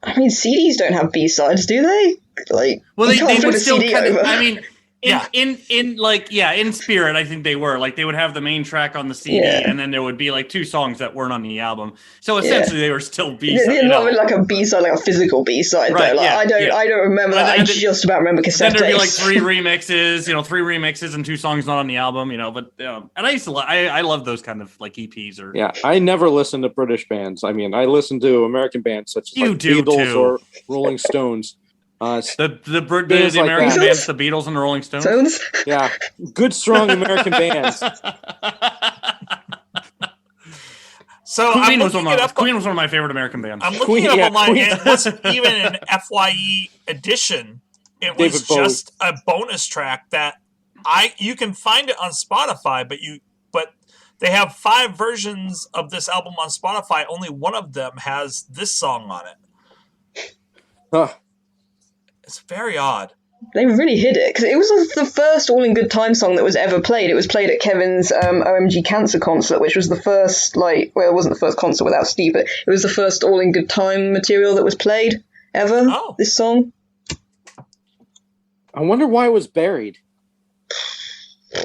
I mean CDs don't have B-sides, do they? Like, well, they would still kind of, I mean, Yeah. In spirit, I think they were like they would have the main track on the CD, and then there would be like two songs that weren't on the album. So essentially, they were still B-side. They're not like a B-side, like a physical B-side. Right, though. Like, I don't remember that. I just about remember cassette tapes. Then there'd be like three remixes and two songs not on the album. But and I used to I love those kind of like EPs or I never listened to British bands. I mean, I listen to American bands such as like Beatles or Rolling Stones. The American bands, the Beatles and the Rolling Stones. Yeah, good, strong American bands. So Queen was one of my favorite American bands. I'm looking it up online. It wasn't even an FYE edition. It was just a bonus track that you can find it on Spotify, but they have 5 versions of this album on Spotify. Only one of them has this song on it. Huh. It's very odd. They really hid it, because it was the first All in Good Time song that was ever played. It was played at Kevin's OMG Cancer concert, which was the first, it wasn't the first concert without Steve, but it was the first All in Good Time material that was played ever, this song. I wonder why it was buried. Do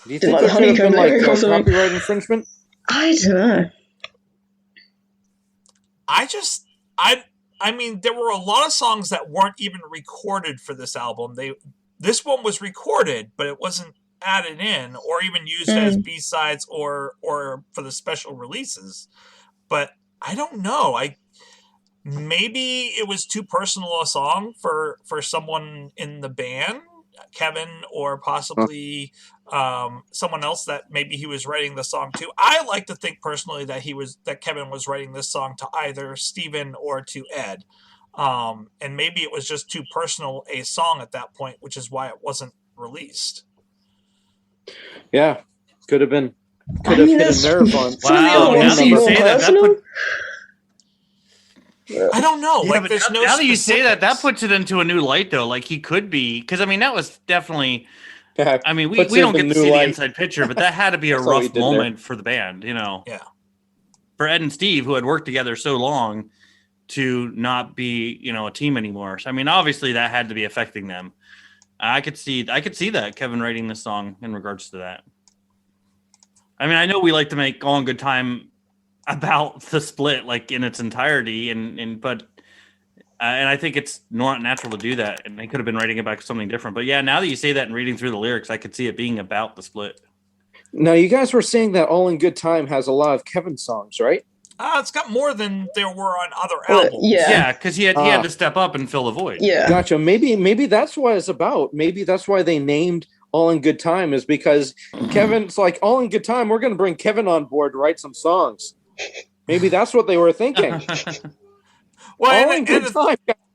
you think there could have been copyright infringement? I don't know. I mean, there were a lot of songs that weren't even recorded for this album. This one was recorded, but it wasn't added in or even used as B-sides or for the special releases. But I don't know. Maybe it was too personal a song for someone in the band, Kevin, or possibly someone else that maybe he was writing the song to. I like to think personally that Kevin was writing this song to either Steven or to Ed. And maybe it was just too personal a song at that point, which is why it wasn't released. Yeah, could have hit a nerve on. Wow, now that you say that I don't know. Yeah, like, there's no. Now that you say that puts it into a new light, though. Like he could be, because I mean, that was definitely. Yeah, I mean, we don't get to see the inside picture, but that had to be a rough moment for the band, Yeah. For Ed and Steve, who had worked together so long, to not be, a team anymore. So I mean, obviously that had to be affecting them. I could see that Kevin writing this song in regards to that. I mean, I know we like to make All in Good Time about the split, like in its entirety, but And I think it's not natural to do that. And they could have been writing about something different. But yeah, now that you say that and reading through the lyrics, I could see it being about the split. Now, you guys were saying that All in Good Time has a lot of Kevin songs, right? It's got more than there were on other albums. Yeah, because he had to step up and fill the void. Yeah. Gotcha. Maybe that's what it's about. Maybe that's why they named All in Good Time, is because Kevin's like, All in Good Time, we're going to bring Kevin on board to write some songs. Maybe that's what they were thinking. Well,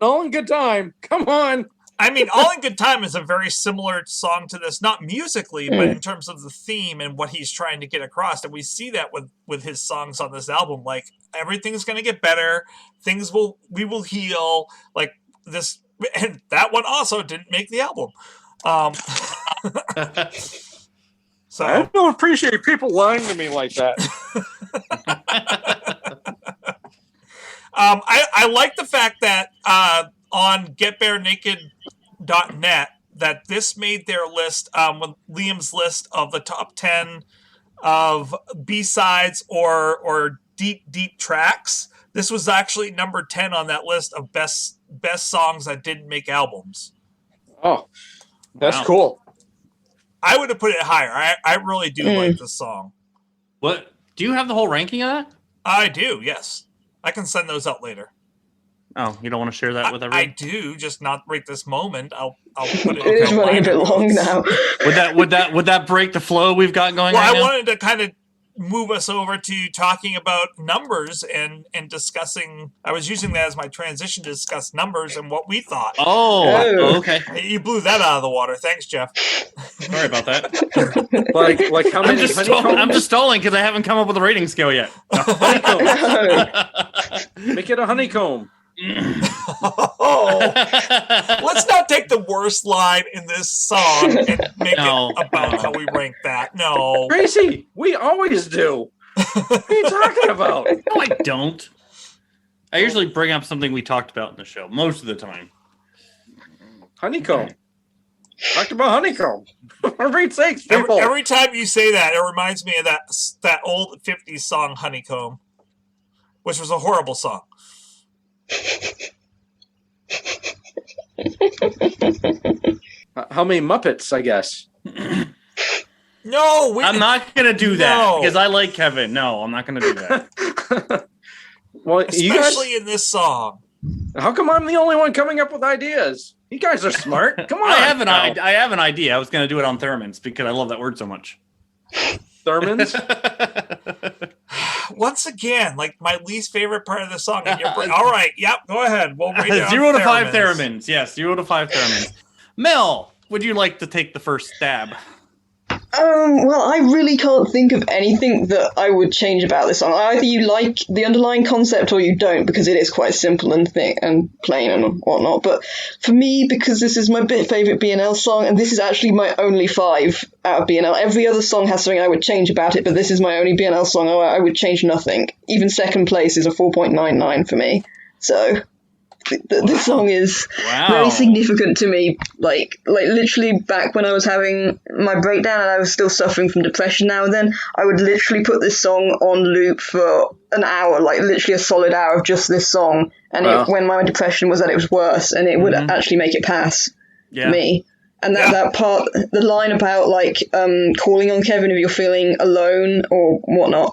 all in good time. Come on. I mean, All in Good Time is a very similar song to this, not musically, but in terms of the theme and what he's trying to get across. And we see that with his songs on this album. Like, everything's going to get better. We will heal. Like this, and that one also didn't make the album. So I don't appreciate people lying to me like that. I like the fact that on getbarenaked.net that this made their list with Liam's list of the top 10 of B-sides or deep tracks. This was actually number 10 on that list of best songs that didn't make albums. Oh, that's cool. I would have put it higher. I really do like this song. What? Do you have the whole ranking of that? I do, yes. I can send those out later. Oh, you don't want to share that with everyone? I do, just not right this moment. I'll put it. It is running a bit long now. Would that break the flow we've got going? Well, right I now? wanted to kind of move us over to talking about numbers and discussing. I was using that as my transition to discuss numbers and what we thought. Oh, okay. You blew that out of the water. Thanks, Jeff. Sorry about that. like how many? I'm just stalling because I haven't come up with a rating scale yet. Honeycomb. Make it a honeycomb. Let's not take the worst line in this song and make it about how we rank that. No, Tracy, we always do. What are you talking about? No, I don't. I usually bring up something we talked about in the show most of the time. Honeycomb. Talked about honeycomb. For Pete's sakes, people. Every time you say that, it reminds me of that old 50s song Honeycomb, which was a horrible song. How many Muppets, I guess? No, I'm not going to do that because I like Kevin. No, I'm not going to do that. Well, especially in this song. How come I'm the only one coming up with ideas? You guys are smart. Come on. I have an idea. I was going to do it on theremins because I love that word so much. Thermins? Once again, like my least favorite part of the song. All right, yep, go ahead. We'll rate it 0 to 5 theremins. Yes, 0 to 5 theremins. Mel, would you like to take the first stab? Well, I really can't think of anything that I would change about this song. Either you like the underlying concept or you don't, because it is quite simple and thick and plain and whatnot. But for me, because this is my favourite BNL song, and this is actually my only 5 out of BNL. Every other song has something I would change about it, but this is my only BNL song. I would change nothing. Even second place is a 4.99 for me. So this song is very significant to me. Like literally back when I was having my breakdown and I was still suffering from depression now and then, I would literally put this song on loop for an hour, like literally a solid hour of just this song. And when my depression was at its worst, and it would actually make it pass me. And that part, the line about like calling on Kevin if you're feeling alone or whatnot,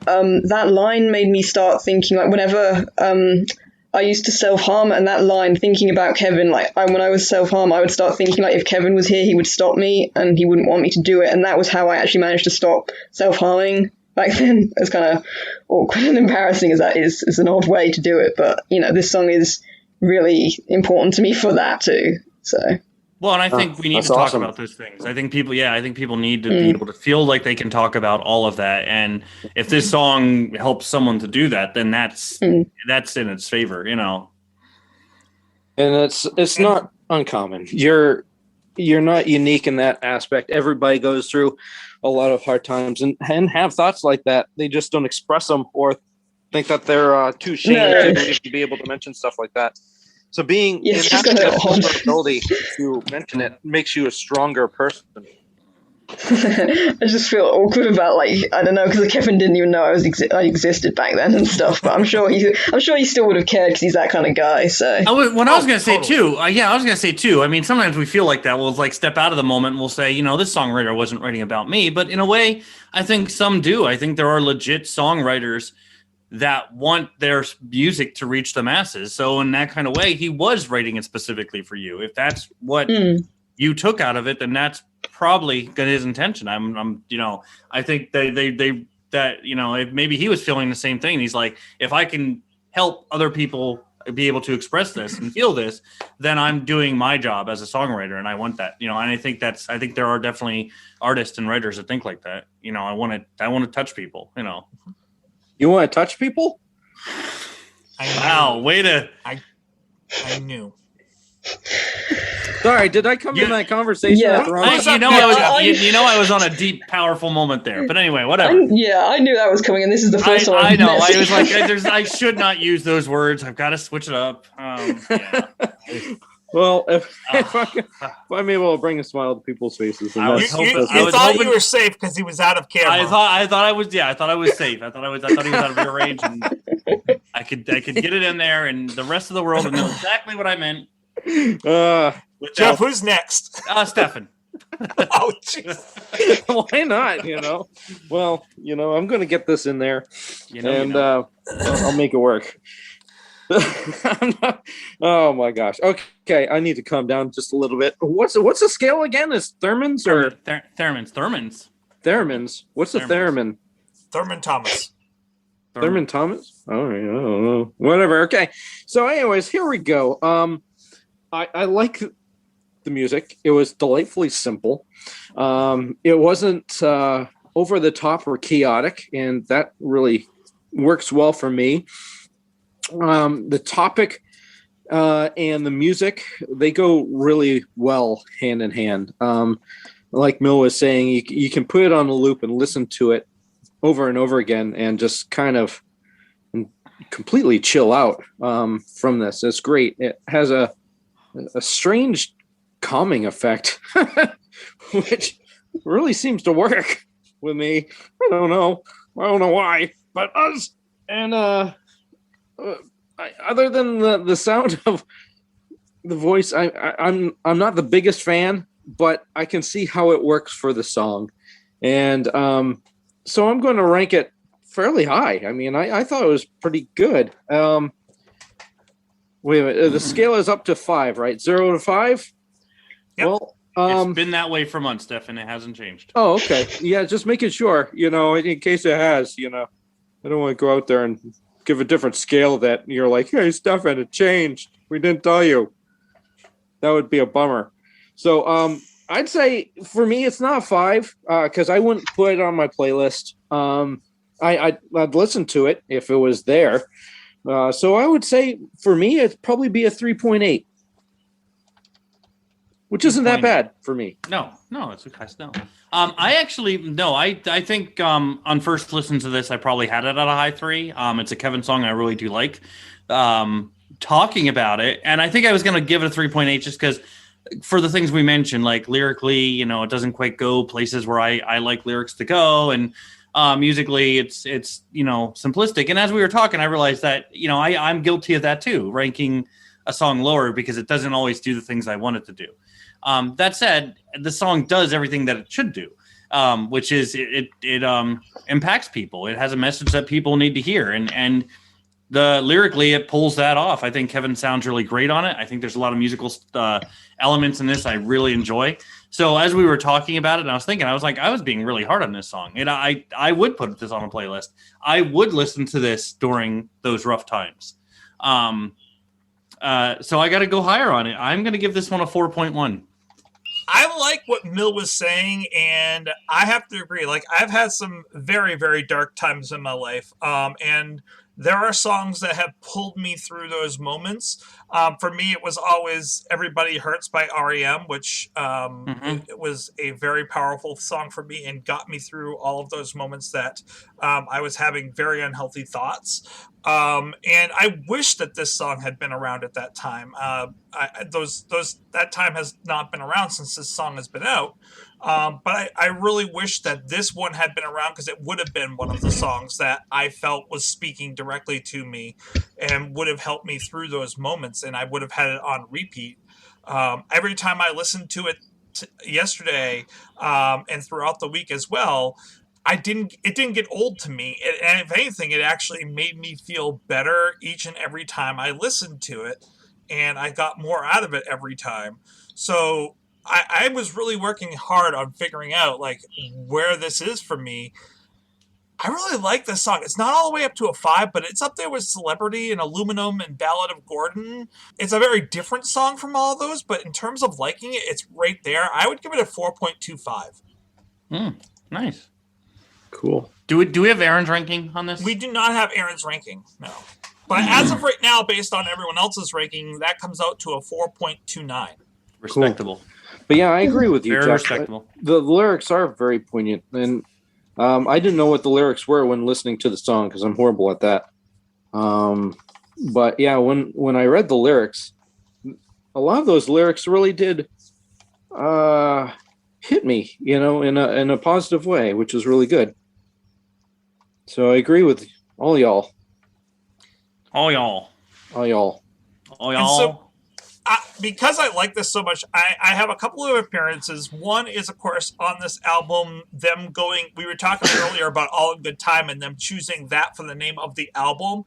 that line made me start thinking, like whenever I used to self-harm, and that line, thinking about Kevin, like when I was self-harm, I would start thinking like if Kevin was here, he would stop me and he wouldn't want me to do it. And that was how I actually managed to stop self-harming back then. As kind of awkward and embarrassing as that is, it's an odd way to do it. But, you know, this song is really important to me for that too. So. Well, and I think we need to talk about those things. I think people need to be able to feel like they can talk about all of that. And if this song helps someone to do that, then that's in its favor, you know. And it's not uncommon. You're not unique in that aspect. Everybody goes through a lot of hard times and have thoughts like that. They just don't express them or think that they're too ashamed to be able to mention stuff like that. So having the ability to mention it makes you a stronger person. I just feel awkward about, like, I don't know, because Kevin didn't even know I existed back then and stuff. But I'm sure he still would have cared because he's that kind of guy. So I was going to say too. I was going to say too. I mean, sometimes we feel like that. We'll like step out of the moment and we'll say, this songwriter wasn't writing about me. But in a way, I think some do. I think there are legit songwriters that want their music to reach the masses. So in that kind of way, he was writing it specifically for you. If that's what you took out of it, then that's probably his intention. I think if maybe he was feeling the same thing. He's like, if I can help other people be able to express this and feel this, then I'm doing my job as a songwriter, and I want that. And I think there are definitely artists and writers that think like that. I want to touch people. You want to touch people? Wow, way to! I knew. Sorry, did I come in that conversation? Yeah. At the wrong I was on a deep, powerful moment there. But anyway, whatever. I knew that was coming, and this is the first time. I know. I was like, I should not use those words. I've got to switch it up. Yeah. Well, if I'm able to bring a smile to people's faces, you thought you were safe because he was out of camera. I thought I was safe. I thought he was out of your range, and I could get it in there, and the rest of the world would know exactly what I meant. Jeff, who's next? Stefan. Oh, jeez. Why not? Well, I'm going to get this in there, I'll make it work. Oh my gosh. Okay, I need to calm down just a little bit. What's the scale again? Is theremins or theremins? Theremins. What's the theremin? Thurman Thomas. Thurman Thomas? Oh, I don't know. Whatever. Okay. So, anyways, here we go. I like the music. It was delightfully simple. It wasn't over the top or chaotic, and that really works well for me. The topic and the music, they go really well hand in hand. Like Mill was saying, you can put it on a loop and listen to it over and over again and just kind of completely chill out from this. It's great. It has a strange calming effect, which really seems to work with me. I don't know why, but us. And other than the sound of the voice, I'm not the biggest fan, but I can see how it works for the song, and so I'm going to rank it fairly high. I mean, I thought it was pretty good. Wait a minute, the scale is up to 5, right? 0 to 5. Yep. Well, it's been that way for months, Stefan. It hasn't changed. Oh, okay. Yeah, just making sure, in case it has, I don't want to go out there and give a different scale that you're like, hey, Stefan, it changed. We didn't tell you. That would be a bummer. So I'd say for me, it's not 5 because I wouldn't put it on my playlist. I'd listen to it if it was there. So I would say for me, it'd probably be a 3.8. Which isn't that bad for me. No, it's okay. No. I think on first listen to this, I probably had it at a high 3. It's a Kevin song I really do like. Talking about it, and I think I was going to give it a 3.8 just because for the things we mentioned, like lyrically, it doesn't quite go places where I like lyrics to go, and musically, it's simplistic. And as we were talking, I realized that I'm guilty of that too, ranking a song lower because it doesn't always do the things I want it to do. That said, the song does everything that it should do, which is it impacts people. It has a message that people need to hear, and the lyrically it pulls that off. I think Kevin sounds really great on it. I think there's a lot of musical elements in this I really enjoy. So as we were talking about it, and I was thinking, I was being really hard on this song, and I would put this on a playlist. I would listen to this during those rough times. So I got to go higher on it. I'm going to give this one a 4.1. I like what Mill was saying, and I have to agree. Like, I've had some very, very dark times in my life, and there are songs that have pulled me through those moments. For me, it was always Everybody Hurts by REM, which it was a very powerful song for me and got me through all of those moments that I was having very unhealthy thoughts. And I wish that this song had been around at that time. That time has not been around since this song has been out. But I really wish that this one had been around, because it would have been one of the songs that I felt was speaking directly to me and would have helped me through those moments, and I would have had it on repeat. Every time I listened to it yesterday and throughout the week as well, it didn't get old to me. And if anything, it actually made me feel better each and every time I listened to it, and I got more out of it every time. So I was really working hard on figuring out like where this is for me. I really like this song. It's not all the way up to a 5, but it's up there with Celebrity and Aluminum and Ballad of Gordon. It's a very different song from all of those, but in terms of liking it, it's right there. I would give it a 4.25. Nice. Cool. Do we have Aaron's ranking on this? We do not have Aaron's ranking, no. But as of right now, based on everyone else's ranking, that comes out to a 4.29. Respectable. Cool. But yeah, I agree with you, Very Jeff. respectable. The lyrics are very poignant, and I didn't know what the lyrics were when listening to the song because I'm horrible at that. But yeah, when I read the lyrics, a lot of those lyrics really did hit me, in a positive way, which was really good. So I agree with all y'all. All y'all. All y'all. All y'all. Because I like this so much, I have a couple of appearances. One is, of course, on this album, them going, we were talking earlier about All in Good Time and them choosing that for the name of the album.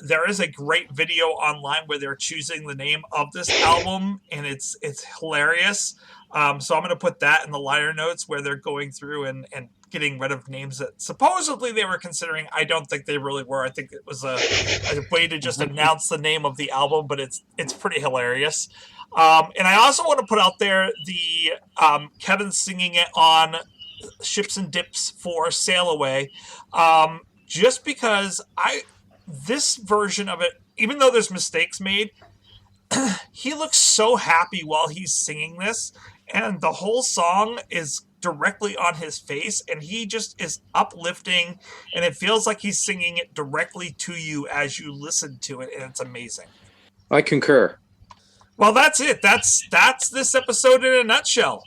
There is a great video online where they're choosing the name of this album, and it's hilarious. So I'm going to put that in the liner notes where they're going through and getting rid of names that supposedly they were considering. I don't think they really were. I think it was a way to just announce the name of the album, but it's pretty hilarious. And I also want to put out there the Kevin singing it on Ships and Dips for Sail Away, just because this version of it, even though there's mistakes made, he looks so happy while he's singing this, and the whole song is directly on his face, and he just is uplifting, and it feels like he's singing it directly to you as you listen to it, and it's amazing. I concur. Well, that's it. That's this episode in a nutshell.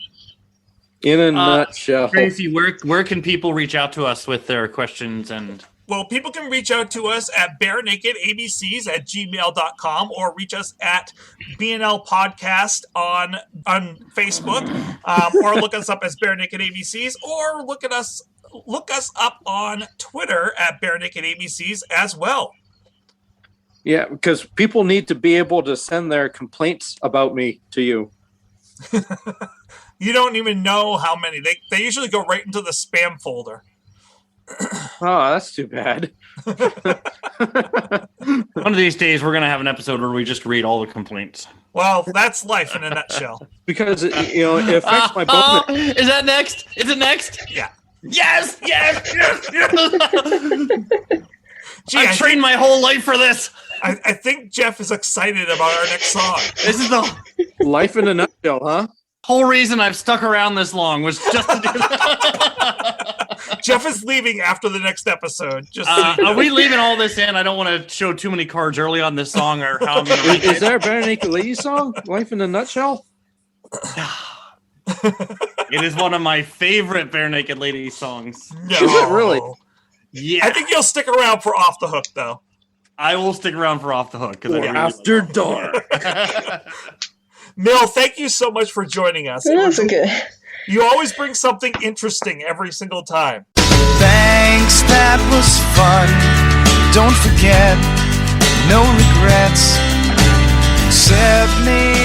In a nutshell. Tracy, where can people reach out to us with their questions and... Well, people can reach out to us at barenakedabcs@gmail.com or reach us at BNL Podcast on Facebook, or look us up as Bare Naked ABCs, or look us up on Twitter at Bare Naked ABCs as well. Yeah, because people need to be able to send their complaints about me to you. You don't even know how many. They usually go right into the spam folder. Oh, that's too bad. One of these days, we're going to have an episode where we just read all the complaints. Well, that's life in a nutshell. Because, it affects my bonus. Is that next? Is it next? Yeah. Yes! Gee, I've trained my whole life for this. I think Jeff is excited about our next song. This is the Life in a nutshell, huh? whole reason I've stuck around this long was just to do that. Jeff is leaving after the next episode. Are we leaving all this in? I don't want to show too many cards early on this song or how I'm going to Is there a Bare Naked Ladies song? Life in a Nutshell? It is one of my favorite Bare Naked Ladies songs. No. Is it really? Yeah. I think you'll stick around for Off the Hook, though. I will stick around for Off the Hook. After Dark. Mill, thank you so much for joining us. That's okay. You always bring something interesting every single time. Thanks, that was fun. Don't forget, no regrets. Set me